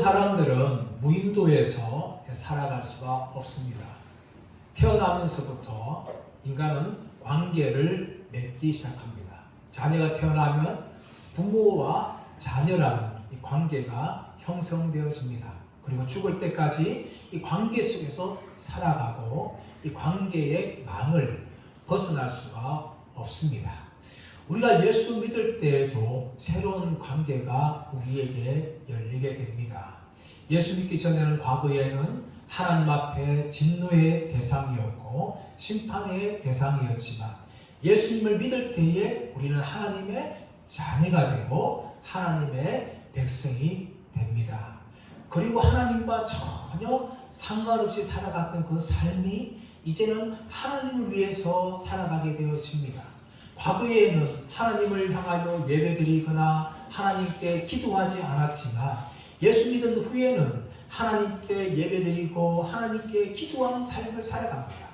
사람들은 무인도에서 살아갈 수가 없습니다. 태어나면서부터 인간은 관계를 맺기 시작합니다. 자녀가 태어나면 부모와 자녀라는 이 관계가 형성되어집니다. 그리고 죽을 때까지 이 관계 속에서 살아가고 이 관계의 망을 벗어날 수가 없습니다. 우리가 예수 믿을 때에도 새로운 관계가 우리에게 열리게 됩니다. 예수 믿기 전에는 과거에는 하나님 앞에 진노의 대상이었고 심판의 대상이었지만 예수님을 믿을 때에 우리는 하나님의 자녀가 되고 하나님의 백성이 됩니다. 그리고 하나님과 전혀 상관없이 살아갔던 그 삶이 이제는 하나님을 위해서 살아가게 되어집니다. 과거에는 하나님을 향하여 예배드리거나 하나님께 기도하지 않았지만 예수 믿은 후에는 하나님께 예배드리고 하나님께 기도하는 삶을 살아갑니다.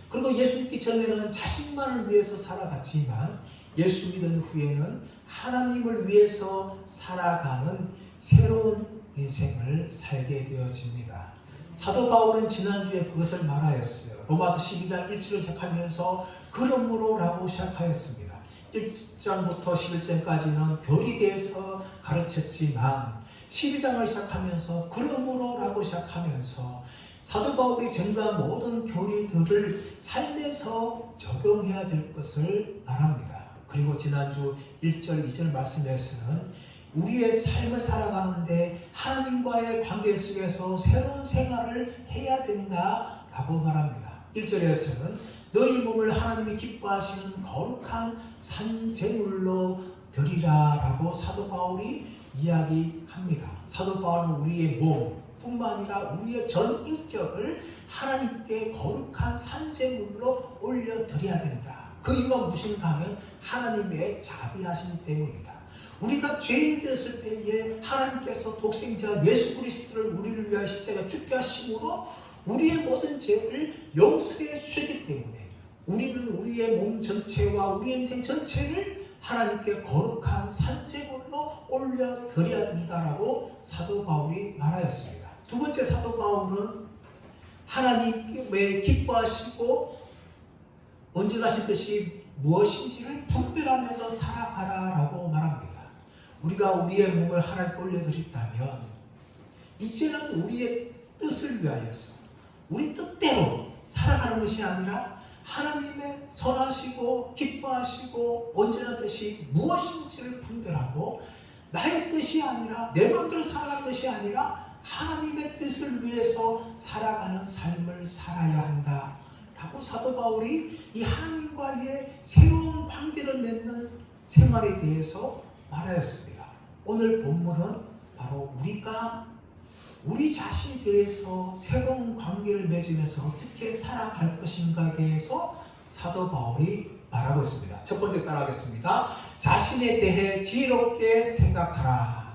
그리고 예수 믿기 전에는 자신만을 위해서 살아갔지만 예수 믿은 후에는 하나님을 위해서 살아가는 새로운 인생을 살게 되어집니다. 사도 바울은 지난주에 그것을 말하였어요. 로마서 12장 1절을 시작하면서 그러므로 라고 시작하였습니다. 1장부터 11장까지는 교리에 대해서 가르쳤지만 12장을 시작하면서 그러므로 라고 시작하면서 사도 바울이 전한 모든 교리들을 삶에서 적용해야 될 것을 말합니다. 그리고 지난주 1절 2절 말씀에서는 우리의 삶을 살아가는데 하나님과의 관계 속에서 새로운 생활을 해야 된다라고 말합니다. 1절에서는 너희 몸을 하나님이 기뻐하시는 거룩한 산제물로 드리라 라고 사도 바울이 이야기합니다. 사도 바울은 우리의 몸뿐만 아니라 우리의 전 인격을 하나님께 거룩한 산제물로 올려드려야 된다. 그 이유가 무엇인가 하면 하나님의 자비하심 때문이다. 우리가 죄인 되었을 때에 하나님께서 독생자 예수 그리스도를 우리를 위하여 십자가에 죽게 하심으로 우리의 모든 죄를 용서해 주셨기 때문에 우리는 우리의 몸 전체와 우리의 인생 전체를 하나님께 거룩한 산제물로 올려드려야 된다라고 사도 바울이 말하였습니다. 두 번째 사도 바울은 하나님의 기뻐하시고 온전하시듯이 무엇인지를 분별하면서 살아가라라고 말합니다. 우리가 우리의 몸을 하나님께 올려드렸다면 이제는 우리의 뜻을 위하여서 우리 뜻대로 살아가는 것이 아니라 하나님의 선하시고 기뻐하시고 온전한 뜻이 무엇인지를 분별하고 나의 뜻이 아니라 내 마음대로 살아가는 것이 아니라 하나님의 뜻을 위해서 살아가는 삶을 살아야 한다 라고 사도 바울이 이 하나님과의 새로운 관계를 맺는 생활에 대해서 말하였습니다. 오늘 본문은 바로 우리가 우리 자신에 대해서 새로운 관계를 맺으면서 어떻게 살아갈 것인가에 대해서 사도 바울이 말하고 있습니다. 첫 번째 따라하겠습니다. 자신에 대해 지혜롭게 생각하라.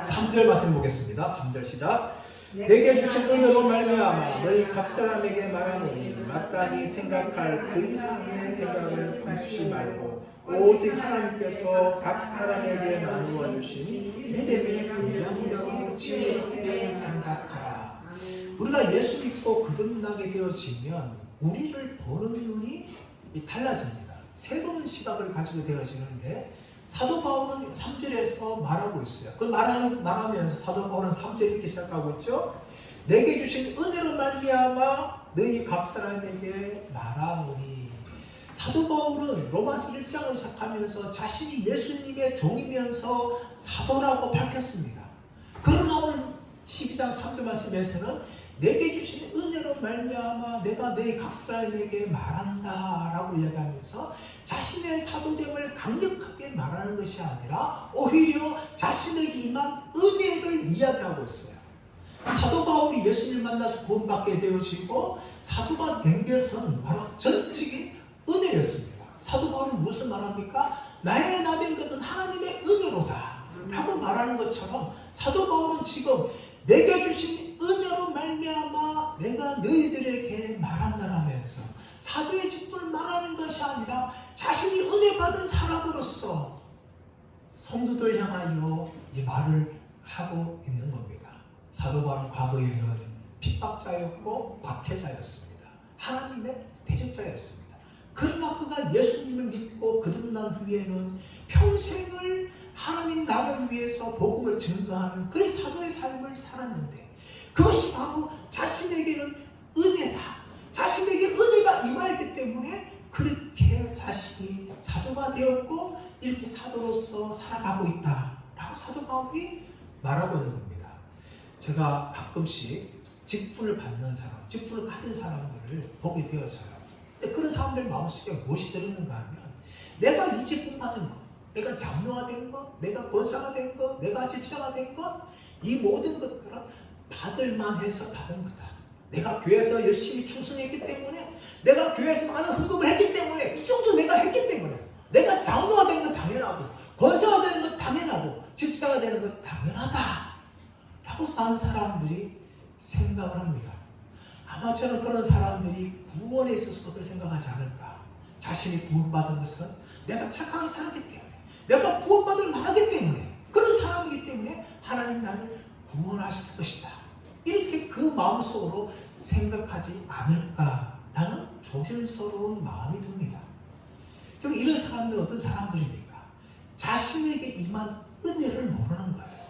3절 말씀 보겠습니다. 3절 시작. 내게 주신 은혜로 말미암아 너희 각 사람에게 말하노니 마땅히 생각할 그 이상의 생각을 품지 말고 오직 하나님께서 각 사람에게 나누어 주신 믿음의 분량대로 지혜롭게 생각하라. 우리가 예수 믿고 거듭나게 되어지면 우리를 보는 눈이 달라집니다. 새로운 시각을 가지게 되어지는데 사도 바울은 3절에서 말하고 있어요. 그 말하면서 사도 바울은 3절 이렇게 시작하고 있죠. 내게 주신 은혜로 말미암아 너희 각 사람에게 말하노니. 사도 바울은 로마서 1장을 시작하면서 자신이 예수님의 종이면서 사도라고 밝혔습니다. 그러나 오늘 12장 3절 말씀에서는 내게 주신 은혜로 말미암아 내가 너희 각 사람에게 말한다 라고 이야기하면서 자신의 사도됨을 강력하게 말하는 것이 아니라 오히려 자신에게 임한 은혜를 이야기하고 있어요. 사도 바울이 예수님을 만나서 구원받게 되어지고 사도가 된 것은 바로 전적인 은혜였습니다. 사도 바울은 무슨 말합니까? 나의 나 된 것은 하나님의 은혜로다 라고 말하는 것처럼 사도 바울은 지금 내게 주신 은혜로 말미암아 내가 너희들에게 말한다라면서 사도의 직분을 말하는 것이 아니라 자신이 은혜 받은 사람으로서 성도들 향하여 이 말을 하고 있는 겁니다. 사도 바울은 과거에는 핍박자였고 박해자였습니다. 하나님의 대적자였습니다. 그러나 그가 예수님을 믿고 거듭난 후에는 평생을 하나님 나라를 위해서 복음을 증거하는 그의 사도의 삶을 살았는데, 그것이 바로 자신에게는 은혜다, 자신에게 은혜가 임하였기 때문에 그렇게 자신이 사도가 되었고 이렇게 사도로서 살아가고 있다라고 사도 바울이 말하고 있는 겁니다. 제가 가끔씩 직분을 받는 사람, 직분을 가진 사람들을 보게 되어져요. 근데 그런 사람들 마음속에 무엇이 들었는가 하면, 내가 이 직분 받은 것, 내가 장로가 된 것, 내가 권사가 된 것, 내가 집사가 된 것, 이 모든 것들은 받을만 해서 받은 거다. 내가 교회에서 열심히 충성했기 때문에, 내가 교회에서 많은 헌금을 했기 때문에, 이 정도 내가 했기 때문에, 내가 장로가 되는 건 당연하고, 권사가 되는 건 당연하고, 집사가 되는 건 당연하다 라고 많은 사람들이 생각을 합니다. 아마 저는 그런 사람들이 구원에 있어서 그렇게 생각하지 않을까. 자신이 구원받은 것은 내가 착하게 살았기 때문에, 내가 구원받을 만하기 때문에, 그런 사람이기 때문에 하나님 나를 구원하실 것이다, 이렇게 그 마음속으로 생각하지 않을까라는 조심스러운 마음이 듭니다. 그럼 이런 사람들은 어떤 사람들입니까? 자신에게 임한 은혜를 모르는 거예요.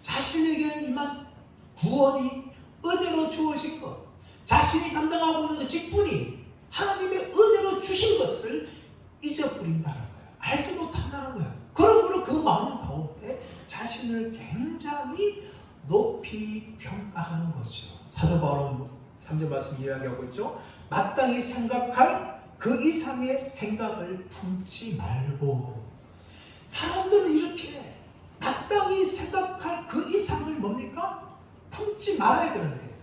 자신에게 임한 구원이 은혜로 주어진 것, 자신이 감당하고 있는 그 직분이 하나님의 은혜로 주신 것을 잊어버린다는 거예요. 알지 못한다는 거예요. 그러므로 그 마음 가운데 자신을 굉장히 높이 평가하는 거죠. 사도 바울은 3절 말씀 이야기하고 있죠. 마땅히 생각할 그 이상의 생각을 품지 말고. 사람들은 이렇게 마땅히 생각할 그 이상을 뭡니까? 품지 말아야 되는데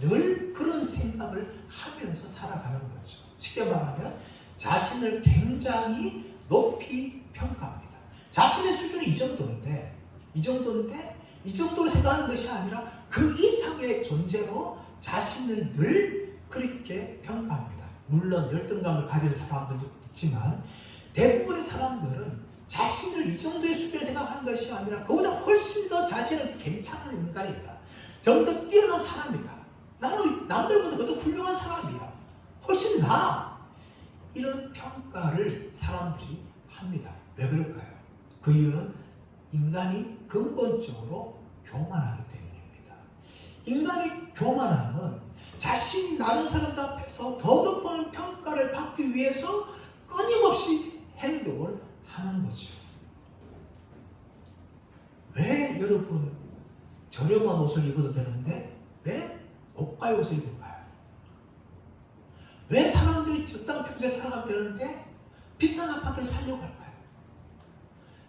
늘 그런 생각을 하면서 살아가는 거죠. 쉽게 말하면 자신을 굉장히 높이 평가합니다. 자신의 수준이 이 정도인데 이 정도로 생각하는 것이 아니라 그 이상의 존재로 자신을 늘 그렇게 평가합니다. 물론 열등감을 가진 사람들도 있지만 대부분의 사람들은 자신을 이 정도의 수준으로 생각하는 것이 아니라 그보다 훨씬 더 자신은 괜찮은 인간이다, 좀 더 뛰어난 사람이다, 나는 남들보다 더 훌륭한 사람이야, 훨씬 나아, 이런 평가를 사람들이 합니다. 왜 그럴까요? 그 이유는 인간이 근본적으로 교만하기 때문입니다. 인간의 교만함은 자신이 다른 사람들 앞에서 더 높은 평가를 받기 위해서 끊임없이 행동을 하는 거죠. 왜 여러분 저렴한 옷을 입어도 되는데 왜 고가의 옷을 입을까요? 왜 사람들이 적당한 평소에 살아가면 되는데 비싼 아파트를 살려고 할까요?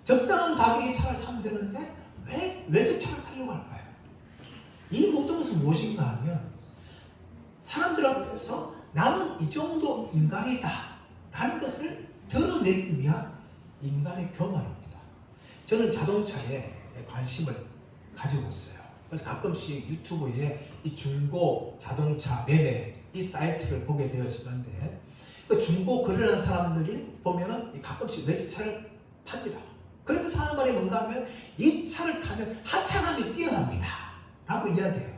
적당한 가격의 차를 사면 되는데 왜 외제차를 타려고 할까요? 이 모든 것은 무엇인가 하면 사람들 앞에서 나는 이 정도 인간이다 라는 것을 드러내기 위한 인간의 교만입니다. 저는 자동차에 관심을 가지고 있어요. 그래서 가끔씩 유튜브에 이 중고 자동차 매매 이 사이트를 보게 되어지는데, 그 중고 거래하는 사람들이 보면은 가끔씩 외제차를 팝니다. 그러면서 하는 말이 뭔가 하면 이 차를 타면 하차감이 뛰어납니다 라고 이야기해요.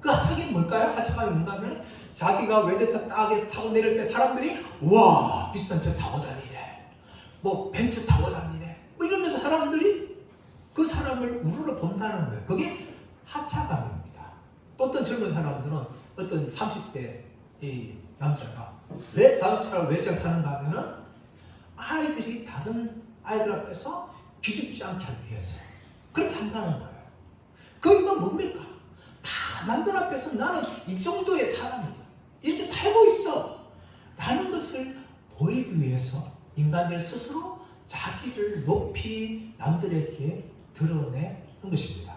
그 하차감이 뭘까요? 하차감이 뭔가 하면 자기가 외제차 딱 해서 타고 내릴 때 사람들이 우와 비싼 차 타고 다니네, 뭐 벤츠 타고 다니네, 뭐 이러면서 사람들이 그 사람을 우르르 본다는 거예요. 그게 하차감입니다. 또 어떤 젊은 사람들은 어떤 30대 이 남자가 왜 자동차를 외제차 사는가 하면은 아이들이 다른 아이들 앞에서 기죽지 않게 하기 위해서 그렇게 한다는 거예요. 그 이유는 뭡니까? 다 남들 앞에서 나는 이 정도의 사람이야, 이렇게 살고 있어 라는 것을 보이기 위해서 인간들 스스로 자기를 높이 남들에게 드러내는 것입니다.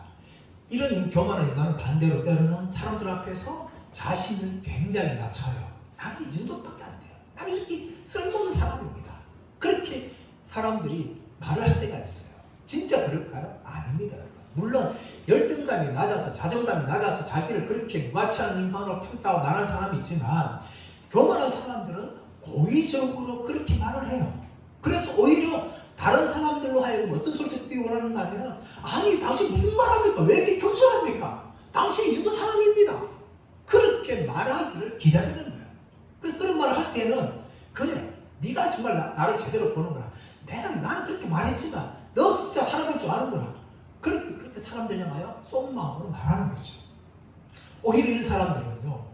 이런 교만한 인간은 반대로 때로는 사람들 앞에서 자신을 굉장히 낮춰요. 나는 이 정도밖에 안 돼요, 나는 이렇게 쓸모없는 사람입니다, 그렇게 사람들이 말을 할 때가 있어요. 진짜 그럴까요? 아닙니다. 물론 열등감이 낮아서 자존감이 낮아서 자기를 그렇게 무가치한 인간으로 평가하고 말하는 사람이 있지만 교만한 사람들은 고의적으로 그렇게 말을 해요. 그래서 오히려 다른 사람들로 하여금 어떤 소리 듣기 원하는가 하면 아니 당신 무슨 말합니까? 왜 이렇게 겸손합니까? 당신이 이도 사람입니다. 그렇게 말하기를 기다리는 거예요. 그래서 그런 말을 할 때는 그래 네가 정말 나를 제대로 보는구나. 나는 그렇게 말했지만 너 진짜 사람일 줄 아는구나. 그렇게 사람들 향하여 속마음으로 말하는 거죠. 오히려 이런 사람들은요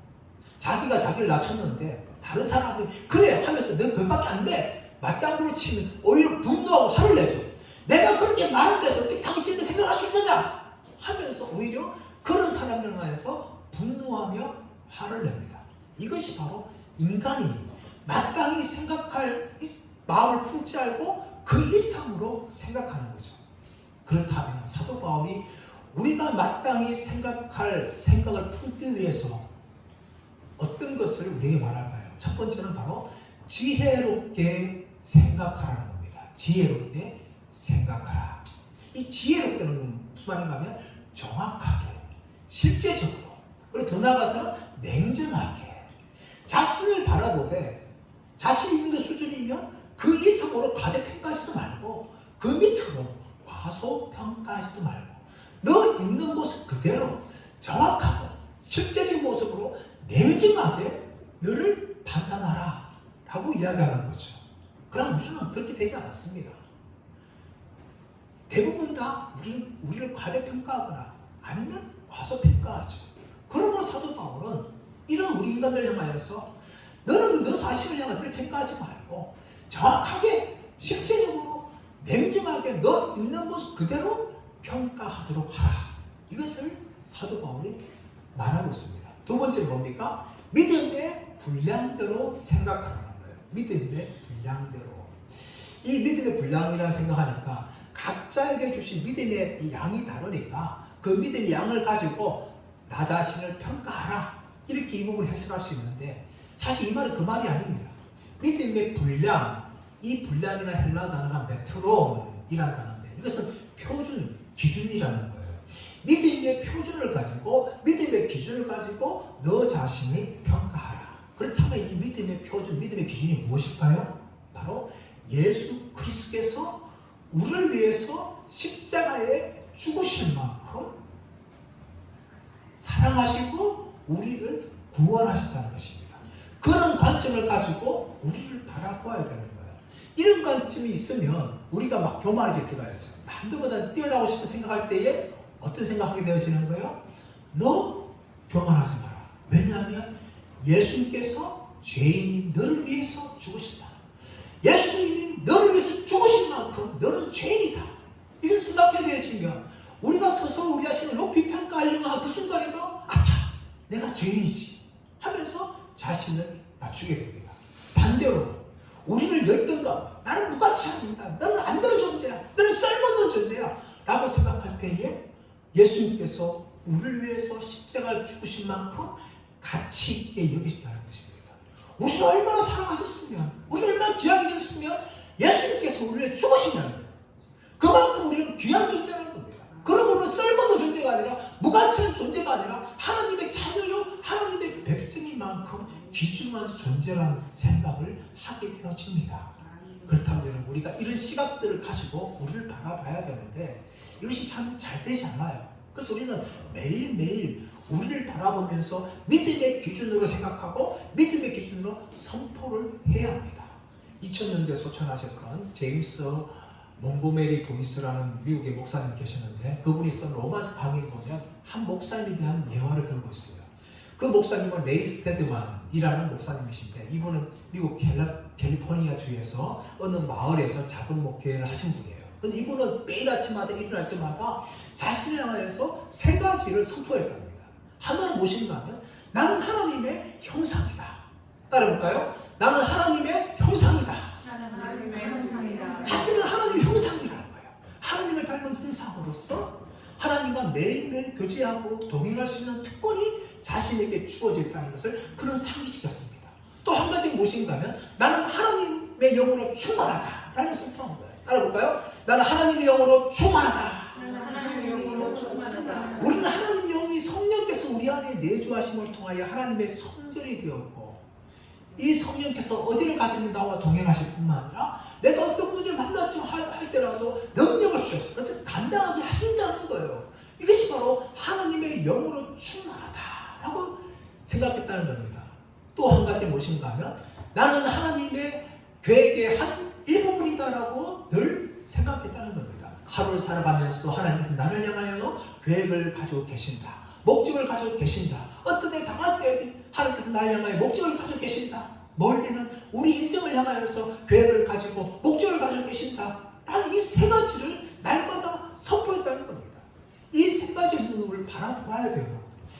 자기가 자기를 낮췄는데 다른 사람이 그래 하면서 넌 그것밖에 안 돼. 맞장구로 치면 오히려 분노하고 화를 내죠. 내가 그렇게 말한 데서 어떻게 당신을 생각할 수 있느냐 하면서 오히려 그런 사람들 향해서 분노하며 화를 냅니다. 이것이 바로 인간이 마땅히 생각할 마음을 품지 않고 그 이상으로 생각하는 거죠. 그렇다면 사도 바울이 우리가 마땅히 생각할 생각을 품기 위해서 어떤 것을 우리에게 말할까요? 첫 번째는 바로 지혜롭게 생각하라는 겁니다. 지혜롭게 생각하라. 이 지혜롭게는 무슨 말인가 하면 정확하게, 실제적으로, 그리고 더 나아가서는 냉정하게 자신을 바라보되 자신이 있는 수준이면 그 이상으로 과대평가하지도 말고 그 밑으로 과소평가하지도 말고 너 있는 모습 그대로 정확하고 실제적인 모습으로 냉정하게 너를 판단하라 라고 이야기하는 거죠. 그럼 우리는 그렇게 되지 않습니다. 대부분 다 우리를 과대평가하거나 아니면 과소평가하죠. 그러므로 사도 바울은 이런 우리 인간들 향하여서 너는 너 자신을 향해 그렇게 평가하지 말고 정확하게 실제적으로 냉정하게 너 있는 모습 그대로 평가하도록 하라. 이것을 사도 바울이 말하고 있습니다. 두 번째는 뭡니까? 믿음의 분량대로 생각하라는 거예요. 믿음의 분량대로. 이 믿음의 분량이라는 생각하니까 각자에게 주신 믿음의 이 양이 다르니까 그 믿음의 양을 가지고 나 자신을 평가하라. 이렇게 이 부분을 해석할 수 있는데 사실 이 말은 그 말이 아닙니다. 믿음의 분량, 이 분량이라는 헬라 단어가 메트론이라는 단어인데 이것은 표준, 기준이라는 거예요. 믿음의 표준을 가지고 믿음의 기준을 가지고 너 자신을 평가하라. 그렇다면 이 믿음의 표준, 믿음의 기준이 무엇일까요? 바로 예수 그리스도께서 우리를 위해서 십자가에 죽으신 만큼 사랑하시고 우리를 구원하셨다는 것입니다. 그런 관점을 가지고 우리를 바라봐야 되는 거예요. 이런 관점이 있으면 우리가 막 교만해질 때가 있어요. 남들보다 뛰어나고 싶은 생각할 때에 어떤 생각하게 되어지는 거예요? 너 교만하지 마라. 왜냐하면 예수님께서 죄인인 너를 위해서 죽으신다. 예수님이 너를 위해서 죽으신 만큼 너는 죄인이다. 이것을 생각하게 되어지면 우리가 스스로 우리 자신을 높이 평가하려고 하는 그 순간에도 아차 내가 죄인이지 하면서 자신을 낮추게 됩니다. 반대로 우리를 열등감 나는 무가치 않는다. 너는 안 되는 존재야. 너는 쓸모없는 존재야 라고 생각할 때에 예수님께서 우리를 위해서 십자가를 죽으신 만큼 가치 있게 여기신다는 것입니다. 우리를 얼마나 사랑하셨으면 우리를 얼마나 귀하게 여기셨으면 예수님께서 우리를 위해 죽으시냐는 거예요. 그만큼 우리는 귀한 존재라는 겁니다. 그러므로 쓸모없는 존재가 아니라 무가치한 존재가 아니라 하나님의 자녀요 하나님의 백성인 만큼 귀중한 존재라는 생각을 하게 되어집니다. 그렇다면 우리가 이런 시각들을 가지고 우리를 바라봐야 되는데 이것이 참 잘 되지 않아요. 그래서 우리는 매일매일 우리를 바라보면서 믿음의 기준으로 생각하고 믿음의 기준으로 선포를 해야 합니다. 2000년대 소천하셨던 제임스 몽고메리 보이스라는 미국의 목사님 계셨는데 그분이 쓴 로마서 강의 보면 한 목사님에 대한 예화를 들고 있어요. 그 목사님은 레이 스테드만이라는 목사님이신데 이분은 미국 캘리포니아 주에서 어느 마을에서 작은 목회를 하신 분이에요. 근데 이분은 매일 아침마다 일어날 때마다 자신을 향해서 세 가지를 선포했답니다. 하나는 무엇인가 하면 나는 하나님의 형상이다. 따라볼까요? 나는 하나님의 형상이다. 자신은 하나님의 형상이라는 거예요. 하나님을 닮은 형상으로서 하나님과 매일매일 교제하고 동행할 수 있는 특권이 자신에게 주어져 있다는 것을 그런 상기시켰습니다. 또 한 가지가 무엇인가 하면 나는 하나님의 영으로 충만하다 라는 선포한 거예요. 알아볼까요? 나는 하나님의 영으로 충만하다. 우리는 하나님의 영이 성령께서 우리 안에 내주하심을 통하여 하나님의 성전이 되었고 이 성령께서 어디를 가든지 나와 동행하실 뿐만 아니라 내가 어떤 분들을 만났지 할 때라도 능력을 주셨어. 그래서 감당하게 하신다는 거예요. 이것이 바로 하나님의 영으로 충만하다라고 생각했다는 겁니다. 또 한 가지 무엇인가 하면 나는 하나님의 계획의 한 일부분이다라고 늘 생각했다는 겁니다. 하루를 살아가면서도 하나님께서 나를 향하여 계획을 가지고 계신다. 목적을 가지고 계신다. 어떤 일 당할 때 하나님께서 나를 향하여 목적을 가지고 계신다. 멀 때는 우리 인생을 향하여서 계획을 가지고 목적을 가지고 계신다. 라는 이 세 가지를 날마다 선포했다는 겁니다. 이 세 가지의 눈을 바라보아야 돼요.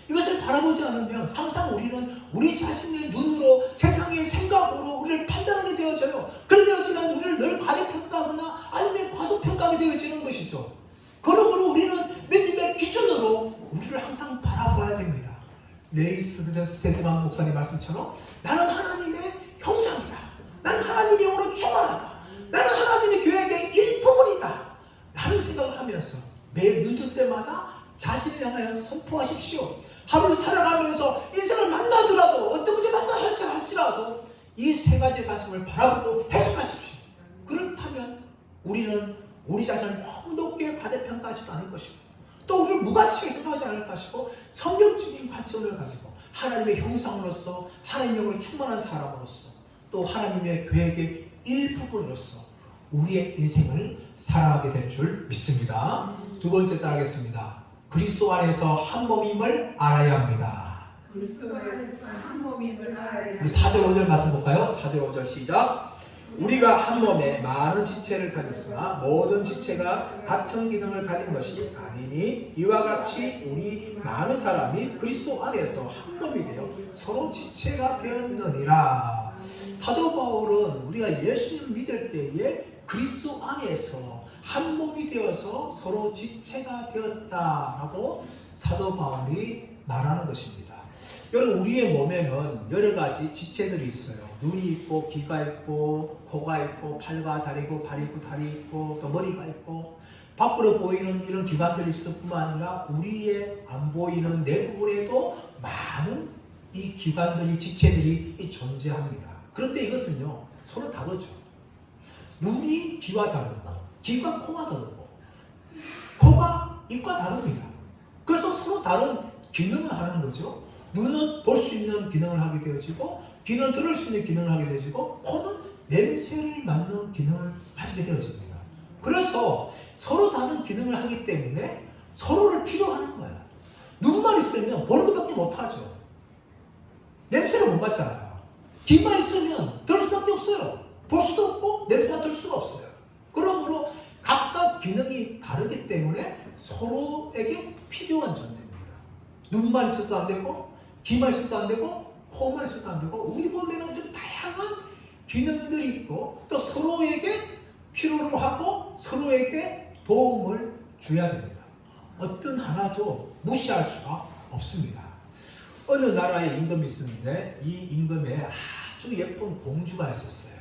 이것을 바라보지 않으면 항상 우리는 우리 자신의 눈으로 세상의 생각으로 우리를 판단하게 되어져요. 그렇게 되어지면 우리를 늘 과대평가하거나 아니면 과소평가하게 되어지는 것이죠. 그러므로 우리는 믿음의 기준으로 우리를 항상 바라봐야 됩니다. 레이스 스테드만 목사님 말씀처럼 나는 하나님의 형상이다. 나는 하나님의 영으로 충만하다. 나는 하나님의 계획의 일부분이다. 라는 생각을 하면서 매일 눈뜰 때마다 자신을 향하여 선포하십시오. 하루를 살아가면서 인생을 만나더라도 어떤 분이 할지라도 이 세 가지 관점을 바라보고 해석하십시오. 그렇다면 우리는 우리 자신을 너무 높게 과대평가하지도 않을 것이고 또 우리를 무가치하게 생각하지 않을 것이고 성경적인 관점을 가지고 하나님의 형상으로서 하나님의 영으로 충만한 사람으로서 또 하나님의 계획의 일부분으로서 우리의 인생을 살아가게 될 줄 믿습니다. 두 번째 따르겠습니다. 그리스도 안에서 한 몸임을 알아야 합니다. 그리스도 안에서 한 몸임을 알아야 합니다. 우리 4절 5절 말씀 볼까요? 4절 5절 시작. 우리가 한 몸에 많은 지체를 가졌으나 모든 지체가 같은 기능을 가진 것이 아니니 이와 같이 우리 많은 사람이 그리스도 안에서 한 몸이 되어 서로 지체가 되었느니라. 사도 바울은 우리가 예수님을 믿을 때에 그리스도 안에서 한 몸이 되어서 서로 지체가 되었다라고 사도 바울이 말하는 것입니다. 여러분 우리의 몸에는 여러 가지 지체들이 있어요. 눈이 있고 귀가 있고 코가 있고 팔과 다리 있고 발이 있고 다리 있고 또 머리가 있고 밖으로 보이는 이런 기관들이 있을 뿐만 아니라 우리의 안 보이는 내부에도 많은 이 기관들이 지체들이 존재합니다. 그런데 이것은요 서로 다르죠. 눈이 귀와 다르고 귀가 코가 다르고 코가 입과 다릅니다. 그래서 서로 다른 기능을 하는 거죠. 눈은 볼 수 있는 기능을 하게 되어지고 귀는 들을 수 있는 기능을 하게 되어지고 코는 냄새를 맡는 기능을 가지게 되어집니다. 그래서 서로 다른 기능을 하기 때문에 서로를 필요하는 거예요. 눈만 있으면 보는 것밖에 못하죠. 냄새를 못 맡잖아요. 귀만 있으면 들을 수밖에 없어요. 볼 수도 없고 냄새 맡을 수가 없어요. 그러므로 각각 기능이 다르기 때문에 서로에게 필요한 존재입니다. 눈만 있어도 안 되고 귀만 있어도 안 되고 코만 있어도 안 되고 우리 몸에는 좀 다양한 기능들이 있고 또 서로에게 필요로 하고 서로에게 도움을 줘야 됩니다. 어떤 하나도 무시할 수가 없습니다. 어느 나라에 임금이 있었는데 이 임금에 아주 예쁜 공주가 있었어요.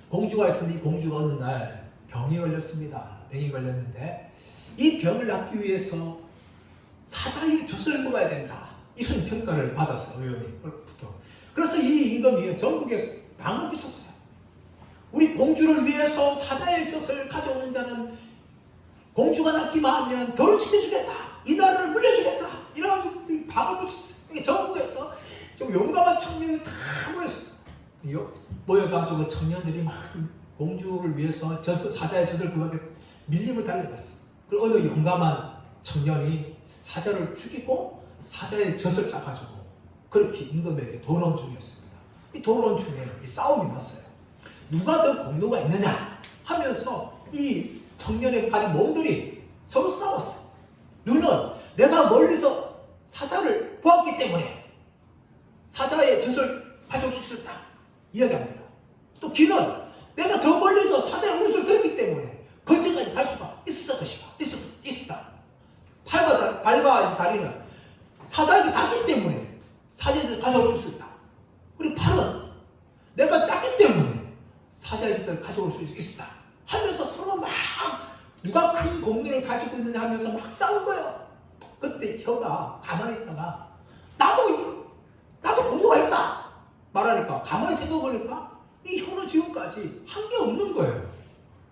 공주가 있었는데 이 공주가 어느 날 병이 걸렸습니다. 병이 걸렸는데 이 병을 낫기 위해서 사자의 젖을 먹어야 된다. 이런 평가를 받았어요. 의원님부터. 그래서 이 임금이 전국에 방을 붙였어요. 우리 공주를 위해서 사자의 젖을 가져오는 자는 공주가 낫기만 하면 결혼시켜주겠다. 이 나라를 물려주겠다. 이래가지고 방을 붙였어요. 전국에서 좀 용감한 청년을 다 모였어요. 모여가지고 청년들이 막 공주를 위해서 사자의 젖을 구하게 밀림을 달려갔어요. 그리고 어느 용감한 청년이 사자를 죽이고 사자의 젖을 짜가지고 그렇게 임금에게 돌아온 중이었습니다. 이 돌아온 중에 이 싸움이 났어요. 누가 더 공로가 있느냐 하면서 이 청년의 가진 몸들이 서로 싸웠어요. 눈은 내가 멀리서 사자를 보았기 때문에 사자의 젖을 가져올 수 있었다 이야기합니다. 또 귀는 내가 더 멀리서 사자의 울음소리를 들었기 때문에 근처까지 갈 수가 있었다. 발과 다리는 사자에게 닿기 때문에 사자의 젖을 가져올 수 있었다. 그리고 팔은 내가 작기 때문에 사자의 젖을 가져올 수 있었다 하면서 서로 막 누가 큰 공로를 가지고 있느냐 하면서 막 싸운 거예요. 그때 혀가 가만히 있다가 나도 공로가 있다 말하니까 가만히 생각해보니까 이 혀는 지금까지 한 게 없는 거예요.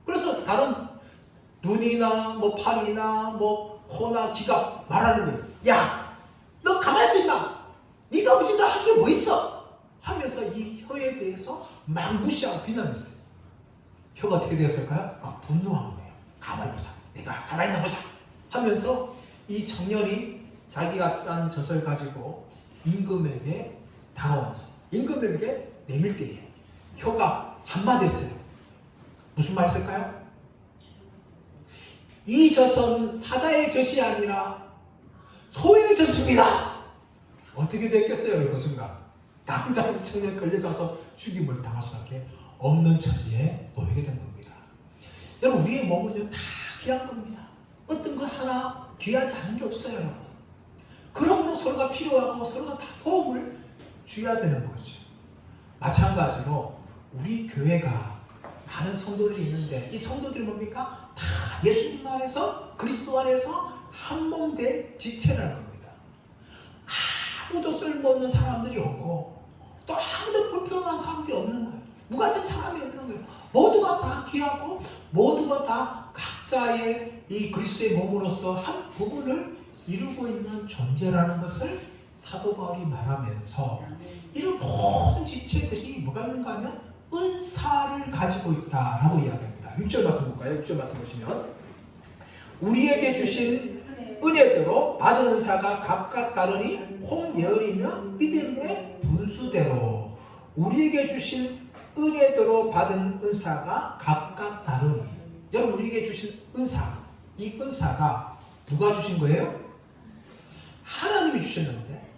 그래서 다른 눈이나 뭐 팔이나 뭐 코나 귀가 말하는 거예요. 야, 너 가만히 있어 임마. 네가 무슨 한 게 뭐 있어? 하면서 이 혀에 대해서 막 무시하고 비난했어요. 혀가 어떻게 되었을까요? 아, 분노한 거예요. 가만히 보자. 내가 가만히 있나 보자. 하면서 이 청년이 자기가 짠 젖을 가지고 임금에게 다가와서 임금에게 내밀 때에 혀가 한마디 했어요. 무슨 말 했을까요? 이 젖은 사자의 젖이 아니라 소의 젖입니다. 어떻게 됐겠어요? 그 순간 당장 청년 걸려가서 죽임을 당할 수밖에 없는 처지에 놓이게 된 겁니다. 여러분, 우리의 몸은요 다 귀한 겁니다. 어떤 걸 하나 귀하지 않은 게 없어요, 여러분. 그러므로 서로가 필요하고 서로가 다 도움을 줘야 되는 거죠. 마찬가지로 우리 교회가 많은 성도들이 있는데 이 성도들이 뭡니까? 다 예수님 안에서 그리스도 안에서 한 몸 된 지체라는 겁니다. 아무도 쓸모없는 사람들이 없고 또 아무도 불편한 사람들이 없는 거예요. 무가진 사람이 없는 거예요. 모두가 다 귀하고 모두가 다 각자의 이 그리스도의 몸으로서 한 부분을 이루고 있는 존재라는 것을 사도 바울이 말하면서 이런 모든 지체들이 뭐가 있는가 하면 은사를 가지고 있다라고 이야기합니다. 6절 말씀 볼까요? 6절 말씀 보시면 우리에게 주신 은혜대로 받은 은사가 각각 다르니 홍예언이면 믿음의 분수대로 우리에게 주신 은혜대로 받은 은사가 각각 다르니 여러분 우리에게 주신 은사 이 은사가 누가 주신 거예요? 하나님이 주셨는데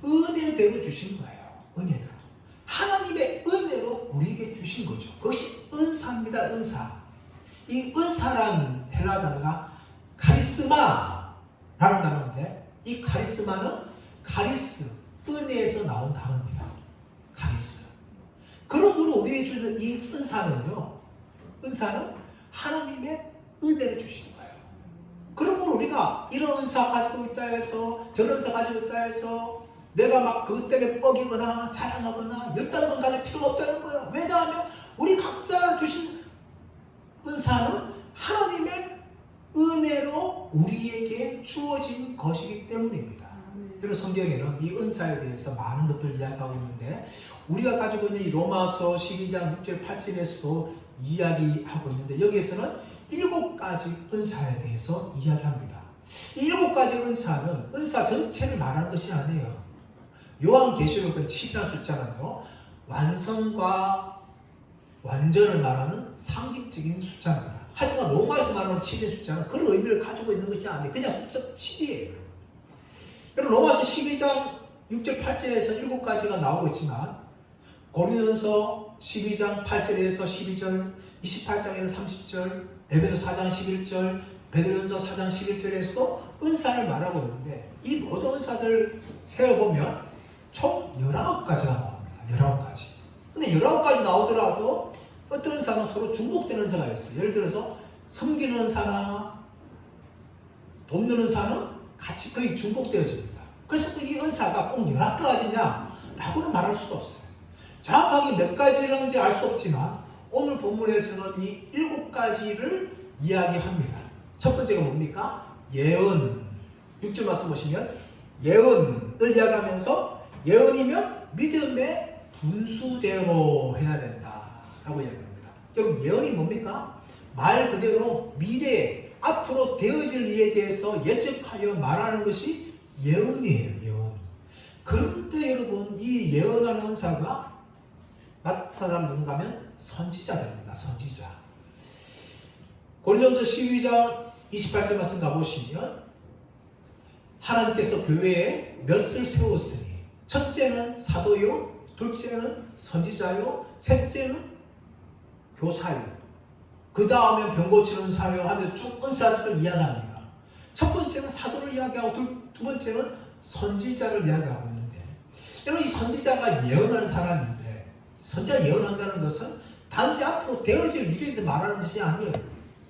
은혜대로 주신 거예요. 은혜대로 하나님의 은혜로 우리에게 주신 거죠. 그것이 은사입니다. 은사. 이 은사란 헬라 단어가 카리스마라는 단어인데 이 카리스마는 카리스, 은혜에서 나온 단어입니다. 카리스. 그러므로 우리에게 주는 이 은사는요, 은사는 하나님의 은혜를 주신 거예요. 그러므로 우리가 이런 은사 가지고 있다 해서 저런 은사 가지고 있다 해서 내가 막 그것 때문에 뻐기거나 자랑하거나 열단만 가질 필요가 없다는 거예요. 왜냐하면 우리 각자 주신 은사는 하나님의 은혜로 우리에게 주어진 것이기 때문입니다. 그리고 성경에는 이 은사에 대해서 많은 것들을 이야기하고 있는데 우리가 가지고 있는 이 로마서 12장 6절 8절에서도 이야기하고 있는데 여기에서는 7가지 은사에 대해서 이야기합니다. 이 7가지 은사는 은사 전체를 말하는 것이 아니에요. 요한계시록은 7이라는 숫자는요 완성과 완전을 말하는 상징적인 숫자입니다. 하지만 로마에서 말하는 7의 숫자는 그런 의미를 가지고 있는 것이 아니에요. 그냥 숫자 7이에요. 여러분 로마서 12장 6절 8절에서 7가지가 나오고 있지만 고린도전서 12장 8절에서 12절 28장에서 30절 에베소 4장 11절 베드로전서 4장 11절에서도 은사를 말하고 있는데 이 모든 은사들 세어보면 총 19가지가 나옵니다. 19가지. 근데 19가지 나오더라도 어떤 은사는 서로 중복되는 은사가 있어요. 예를 들어서 섬기는 은사나 돕는 은사는 같이 거의 중복되어집니다. 그래서 이 은사가 꼭 19가지냐 라고는 말할 수도 없어요. 정확하게 몇 가지인지 알 수 없지만 오늘 본문에서는 이 7가지를 이야기합니다. 첫 번째가 뭡니까? 예언. 6절 말씀 보시면 예언을 이야기하면서 예언이면 믿음의 분수대로 해야 된다라고 이야기합니다. 여러분 예언이 뭡니까? 말 그대로 미래에 앞으로 되어질 일에 대해서 예측하여 말하는 것이 예언이에요. 예언. 그런데 여러분 이 예언하는 은사가 나타나는 누군가 하면 선지자들입니다. 선지자. 고린도전서 12장 28절 말씀 가보시면 하나님께서 교회에 몇을 세웠으니 첫째는 사도요, 둘째는 선지자요, 셋째는 교사요, 그 다음에 병 고치는 사요 하면서 쭉 은사들을 이야기합니다. 첫 번째는 사도를 이야기하고 두 번째는 선지자를 이야기하고 있는데 여러분 이 선지자가 예언하는 사람인데 선지자가 예언한다는 것은 단지 앞으로 되어질 일에 대해 말하는 것이 아니에요.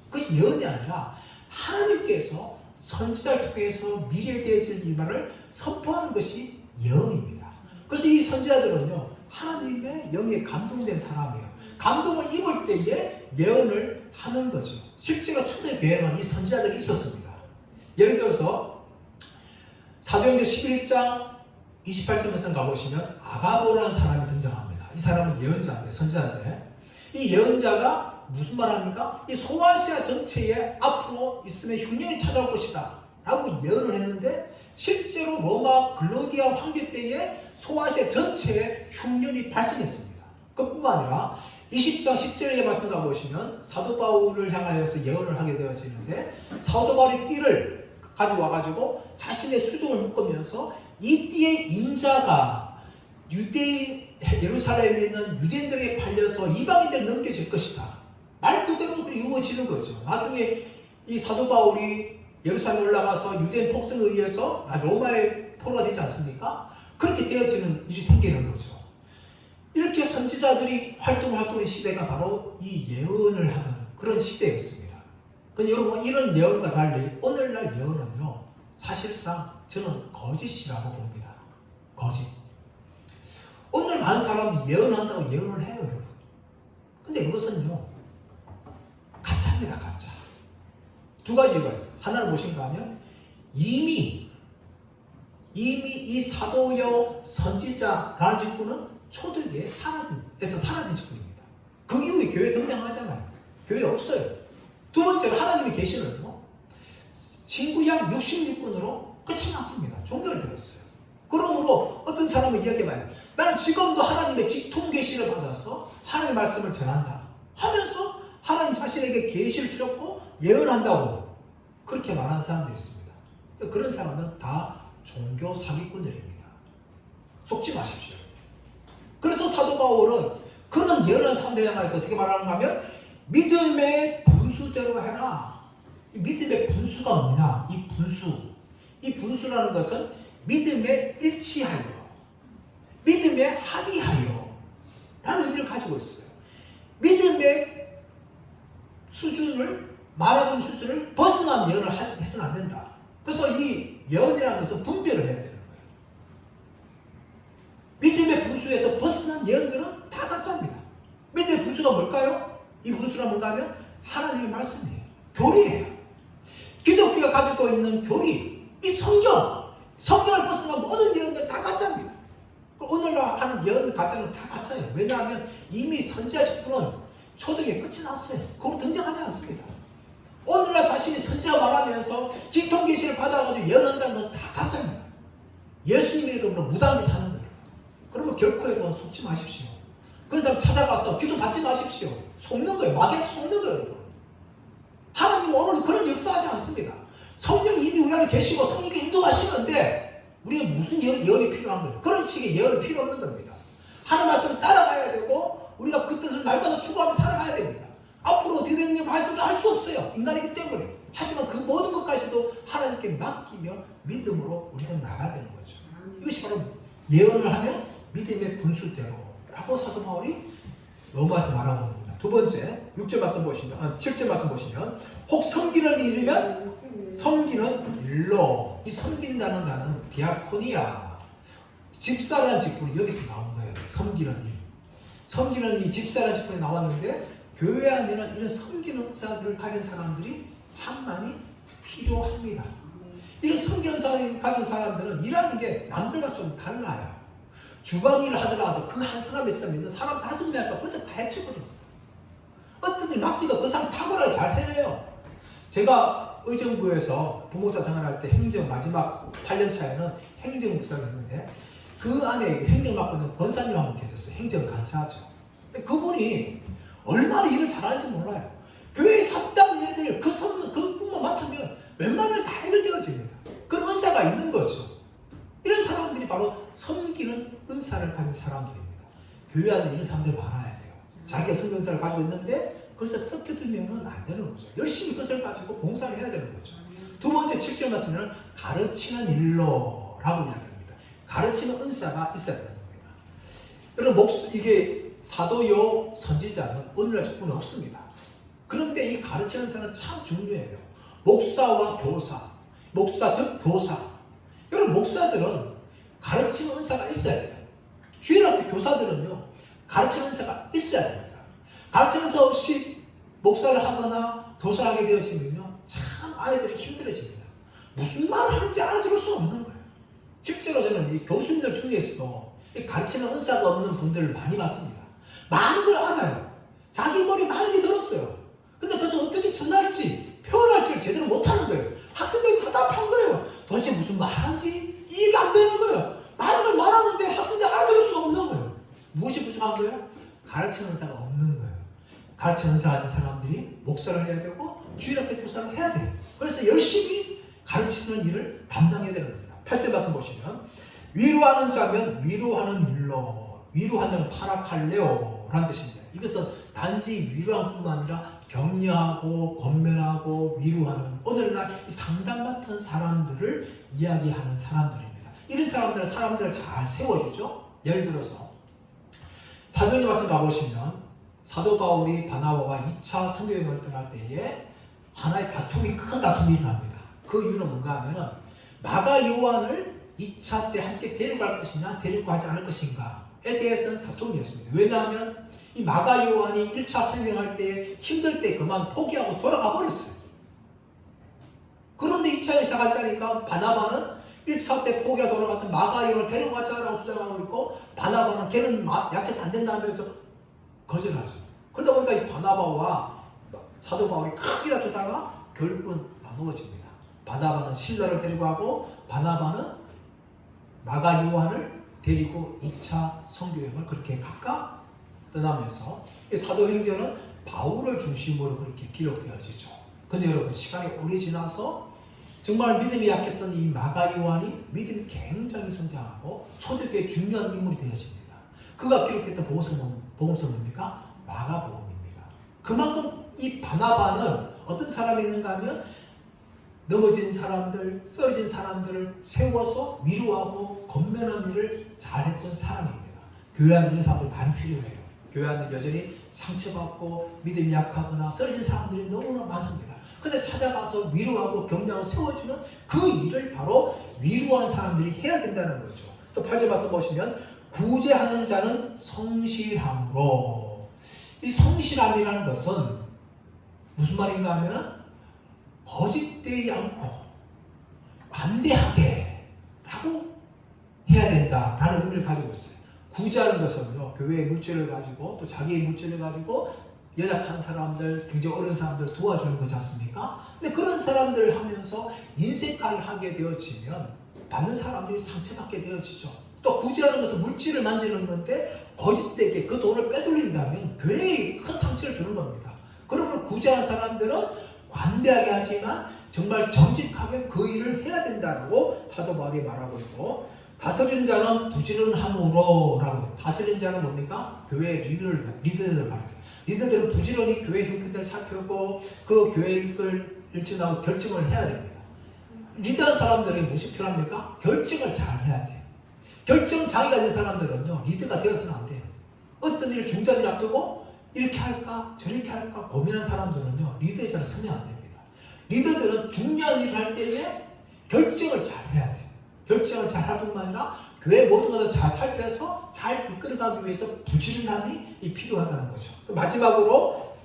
그것이 예언이 아니라 하나님께서 선지자를 통해서 미래에 되어질 이 말을 선포하는 것이 예언입니다. 그래서 이 선지자들은요 하나님의 영에 감동된 사람이에요. 감동을 입을 때에 예언을 하는 거죠. 실제로 초대교회는 이 선지자들이 있었습니다. 예를 들어서 사도행전 11장 28절에서 가보시면 아가보라는 사람이 등장합니다. 이 사람은 예언자인데, 선지자인데, 이 예언자가 무슨 말 합니까? 이 소아시아 전체에 앞으로 있으면 흉년이 찾아올 것이다 라고 예언을 했는데, 실제로 로마 글로디아 황제 때에 소아시아 전체에 흉년이 발생했습니다. 그뿐만 아니라 20장 10절의 말씀 가보시면 사도 바울을 향하여서 예언을 하게 되어지는데, 사도 바울이 띠를 가져와가지고 자신의 수종을 묶으면서 이 띠의 임자가 예루살렘에 있는 유대인들에게 팔려서 이방인들에 넘겨질 것이다. 말 그대로 이루어지는 거죠. 나중에 이 사도 바울이 예루살렘에 올라가서 유대인 폭등에 의해서 로마의 포로가 되지 않습니까? 그렇게 되어지는 일이 생기는 거죠. 이렇게 선지자들이 활동하던 시대가 바로 이 예언을 하던 그런 시대였습니다. 근데 여러분, 이런 예언과 달리 오늘날 예언은요, 사실상 저는 거짓이라고 봅니다. 거짓. 오늘 많은 사람들이 예언한다고 예언을 해요, 여러분. 근데 이것은요, 가짜입니다, 가짜. 두 가지 이유가 있어요. 하나는 무엇인가 하면 이미 이 사도요 선지자라는 직분은 초대교회에서 사라진 직분입니다. 그 이후에 교회 등장하잖아요. 교회 없어요. 두 번째로 하나님의 계시는요, 신구약 66권으로 끝이 났습니다. 종결되었어요. 그러므로 어떤 사람은 이야기해봐요. 나는 지금도 하나님의 직통 계시를 받아서 하나님의 말씀을 전한다 하면서 하나님 자신에게 계시를 주셨고 예언한다고 그렇게 말하는 사람들이 있습니다. 그런 사람들은 다 종교 사기꾼들입니다. 속지 마십시오. 그래서 사도 바울은 그런 예언하는 사람들에 대해서 어떻게 말하는가 하면 믿음의 분수대로 해라. 믿음의 분수가 뭐냐? 이 분수라는 것은 믿음에 일치하여, 믿음에 합의하여 라는 의미를 가지고 있어요. 믿음의 수준을, 말하는 수준을 벗어난 예언을 해서는 안 된다. 그래서 이 예언이라는 것은 분별을 해야 되는 거예요. 믿음의 분수에서 벗어난 예언들은 다 가짜입니다. 믿음의 분수가 뭘까요? 이 분수가 뭔가 하면 하나님의 말씀이에요. 교리예요. 기독교가 가지고 있는 교리, 이 성경을 벗어난 모든 예언들 다 가짜입니다. 오늘날 하는 예언 가짜는 다 가짜예요. 왜냐하면 이미 선지자 직분은 초대교회 끝이 났어요. 거기로 등장하지 않습니다. 오늘날 자신이 선지자 말하면서 직통 계시를 받아가지고 예언한다는 건 다 가짜입니다. 예수님의 이름으로 무당짓 하는 거예요. 그러면 결코 여러분 속지 마십시오. 그런 사람 찾아가서 기도 받지 마십시오. 속는 거예요. 마귀한테 속는 거예요, 여러분. 하나님 오늘 그런 역사하지 않습니다. 성령이 이미 우리 안에 계시고 성령께 인도하시는데 우리가 무슨 예언이 필요한 거예요? 그런 식의 예언이 필요 없는 겁니다. 하나님 말씀을 따라가야 되고 우리가 그 뜻을 날마다 추구하며 살아가야 됩니다. 앞으로 어떻게 되는지 말씀을 알 수 없어요. 인간이기 때문에. 하지만 그 모든 것까지도 하나님께 맡기며 믿음으로 우리는 나가야 되는 거죠. 이것이 바로 예언을 하면 믿음의 분수대로 라고 사도 바울이 로마에서 말하는 겁니다. 두 번째, 6절 말씀 보시면, 7절 말씀 보시면, 혹 섬기는 일이면 섬기는 일로. 이 섬긴다는 단어는 디아코니아, 집사라는 직분이 여기서 나온 거예요. 섬기는 일. 섬기는 이 집사라는 직분이 나왔는데 교회 안에는 이런 섬기는 사람들을 가진 사람들이 참 많이 필요합니다. 이런 섬기는 사람을 가진 사람들은 일하는 게 남들과 좀 달라요. 주방 일을 하더라도 그 한 사람이 있으면 사람 5명이니까 혼자 다 해치거든요. 어떤 일 맡기도 그 사람 탁월하게 잘 해내요. 제가 의정부에서 부목사 생활할 때 행정 마지막 8년 차에는 행정 목사를 했는데 그 안에 행정 맡고 있는 권사님 한 분 계셨어요. 행정 간사죠. 근데 그분이 얼마나 일을 잘하는지 몰라요. 교회에 잡다한 일들 그분만 맡으면 웬만한 일 다 해결되어집니다. 그런 은사가 있는 거죠. 이런 사람들이 바로 섬기는 은사를 가진 사람들입니다. 교회 안에 이런 사람들이 많아야 돼요. 자기가 섬기는 은사를 가지고 있는데 그것을 섞여두면 안 되는 거죠. 열심히 그것을 가지고 봉사를 해야 되는 거죠. 두 번째 7절 말씀은 가르치는 일로 라고 이야기합니다. 가르치는 은사가 있어야 되는 겁니다. 여러분 이게 사도요 선지자는 오늘날 직분이 없습니다. 그런데 이 가르치는 은사는 참 중요해요. 목사와 교사, 목사 즉 교사. 여러분 목사들은 가르치는 은사가 있어야 돼요. 주일학교 교사들은요, 가르치는 은사가 있어야 됩니다. 가르치는 은사 없이 목사를 하거나 교사를 하게 되어지면요, 참 아이들이 힘들어집니다. 무슨 말을 하는지 알아들을 수 없는 거예요. 실제로 저는 이 교수님들 중에서도 이 가르치는 은사가 없는 분들을 많이 봤습니다. 많은 걸 알아요. 자기 머리 많이 들었어요. 근데 그래서 어떻게 전달할지, 표현할지를 제대로 못하는 거예요. 학생들이 답답한 거예요. 도대체 무슨 말하지? 이해가 안 되는 거예요. 많은 걸 말하는데 학생들이 알아들을 수가 없는 거예요. 무엇이 부족한 거예요? 가르치는 은사가 없는 거예요. 가르치는 은사가 있는 사람들이 목사를 해야 되고 주일학교 교사를 해야 돼요. 그래서 열심히 가르치는 일을 담당해야 되는 겁니다. 8절 말씀 보시면 위로하는 자면 위로하는 일로 위로하는 파라칼레오 라는 뜻입니다. 이것은 단지 위로한 뿐만 아니라 격려하고 권면하고 위로하는 오늘날 상담 같은 사람들을 이야기하는 사람들입니다. 이런 사람들은 사람들을 잘 세워주죠. 예를 들어서 사도행전 말씀 가보시면 사도 바울이 바나바와 2차 선교여행을 떠날 때에 하나의 큰 다툼이 일어납니다. 그 이유는 뭔가 하면은 마가 요한을 2차 때 함께 데려갈 것이냐 데리고 가지 않을 것인가에 대해서는 다툼이었습니다. 왜냐하면 이 마가 요한이 1차 선교할 때 힘들 때 그만 포기하고 돌아가 버렸어요. 그런데 2차를 시작했다니까 바나바는 1차 때 포기하고 돌아갔던 마가 요한을 데려가자라고 주장하고 있고 바나바는 걔는 약해서 안 된다면서 거절하죠. 그러다 보니까 이 바나바와 사도 바울이 크게 다투다가 결국은 나누어집니다. 바나바는 실라를 데리고 가고 바나바는 마가 요한을 데리고 2차 선교여행을 그렇게 각각 떠나면서 이 사도행전은 바울을 중심으로 그렇게 기록되어지죠. 근데 여러분 시간이 오래 지나서 정말 믿음이 약했던 이 마가 요한이 믿음이 굉장히 성장하고 초대교회의 중요한 인물이 되어집니다. 그가 기록했던 복음서는 뭡니까? 마가복음입니다. 그만큼 이 바나바는 어떤 사람이 있는가 하면 넘어진 사람들, 쓰러진 사람들을 세워서 위로하고 건면하는 일을 잘했던 사람입니다. 교회 안에 있는 사람들이 많이 필요해요. 교회 안에 여전히 상처받고 믿음이 약하거나 쓰러진 사람들이 너무나 많습니다. 근데 찾아가서 위로하고 격려하고 세워주는 그 일을 바로 위로하는 사람들이 해야 된다는 거죠. 또 8절 말씀 보시면 구제하는 자는 성실함으로. 이 성실함이라는 것은 무슨 말인가 하면 거짓되지 않고 관대하게 라고 해야 된다라는 의미를 가지고 있어요. 구제하는 것은요, 교회의 물질을 가지고 또 자기의 물질을 가지고 연약한 사람들, 굉장히 어려운 사람들을 도와주는 거지 않습니까? 근데 그런 사람들을 하면서 인색하게 하게 되어지면 받는 사람들이 상처받게 되어지죠. 또 구제하는 것은 물질을 만지는 건데 거짓되게 그 돈을 빼돌린다면 교회에 큰 상처를 주는 겁니다. 그러면 구제하는 사람들은 관대하게 하지만 정말 정직하게 그 일을 해야 된다고 사도 바울이 말하고 있고, 다스리는 자는 부지런함으로 라고. 다스리는 자는 뭡니까? 교회의 리더들을 말해요. 리더들은 부지런히 교회 형편들을 살펴보고 그 교회를 일진하고 결정을 해야 됩니다. 리더한 사람들에게 무엇이 필요합니까? 결정을 잘 해야 돼요. 결정 장애가 된 사람들은요, 리더가 되어서는 안 돼요. 어떤 일을 중단 일을 앞두고 이렇게 할까 저렇게 할까 고민한 사람들은요, 리더의 자리에 서면 안 됩니다. 리더들은 중요한 일을 할 때에 결정을 잘 해야 돼요. 결정을 잘 할 뿐만 아니라 교회 모든 것을 잘 살펴서 잘 이끌어가기 위해서 부지런함이 필요하다는 거죠. 마지막으로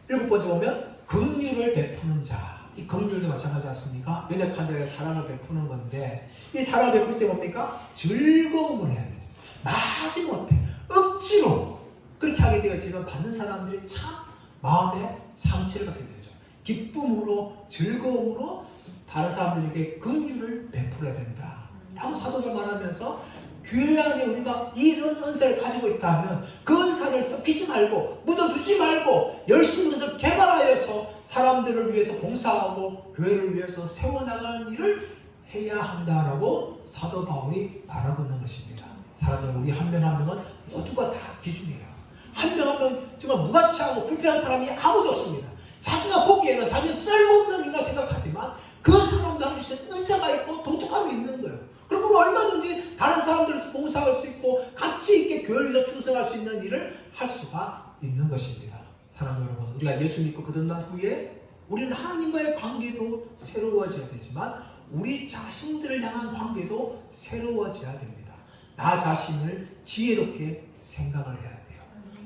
7번째 보면 긍휼을 베푸는 자. 이 긍휼도 마찬가지 않습니까? 연약한 자에게 사랑을 베푸는 건데 이 사랑을 베풀 때 뭡니까? 즐거움을 해야 돼요. 마지못해 억지로 그렇게 하게 되었지만 받는 사람들이 참 마음에 상처를 받게 되죠. 기쁨으로 즐거움으로 다른 사람들에게 긍휼을 베풀어야 된다 라고 사도가 말하면서 교회 안에 우리가 이런 은사를 가지고 있다면 그 은사를 썩히지 말고 묻어두지 말고 열심히 그것을 개발하여서 사람들을 위해서 봉사하고 교회를 위해서 세워나가는 일을 해야 한다라고 사도 바울이 바라고 있는 것입니다. 사람들 우리 한 명 한 명은 모두가 다 기준이에요. 한 명 한 명 정말 무가치하고 불편한 사람이 아무도 없습니다. 자기가 보기에는 자기 쓸모없는 인간 생각하지만 그 사람도 한 주신 은사가 있고 독특함이 있는 거예요. 그럼 우리 얼마든지 다른 사람들에서 봉사할 수 있고 가치 있게 교회를 위해서 충성할 수 있는 일을 할 수가 있는 것입니다. 사랑하는 여러분, 우리가 예수 믿고 거듭난 후에 우리는 하나님과의 관계도 새로워져야 되지만 우리 자신들을 향한 관계도 새로워져야 됩니다. 나 자신을 지혜롭게 생각을 해야 돼요.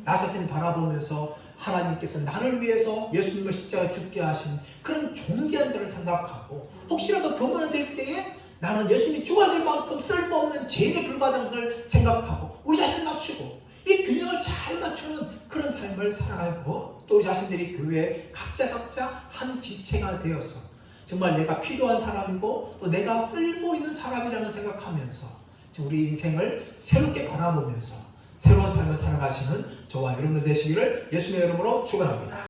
나 자신을 바라보면서 하나님께서 나를 위해서 예수님을 십자가에 죽게 하신 그런 존귀한 자를 생각하고, 혹시라도 교만이 될 때에 나는 예수님이 죽어야 될 만큼 쓸모없는 죄인에 불과하다는 것을 생각하고 우리 자신을 낮추고, 이 균형을 잘 맞추는 그런 삶을 살아가고, 또 우리 자신들이 교회에 각자 한 지체가 되어서 정말 내가 필요한 사람이고 또 내가 쓸모있는 사람이라는 생각하면서 우리 인생을 새롭게 바라보면서 새로운 삶을 살아가시는 저와 여러분들 되시기를 예수님의 이름으로 축원합니다.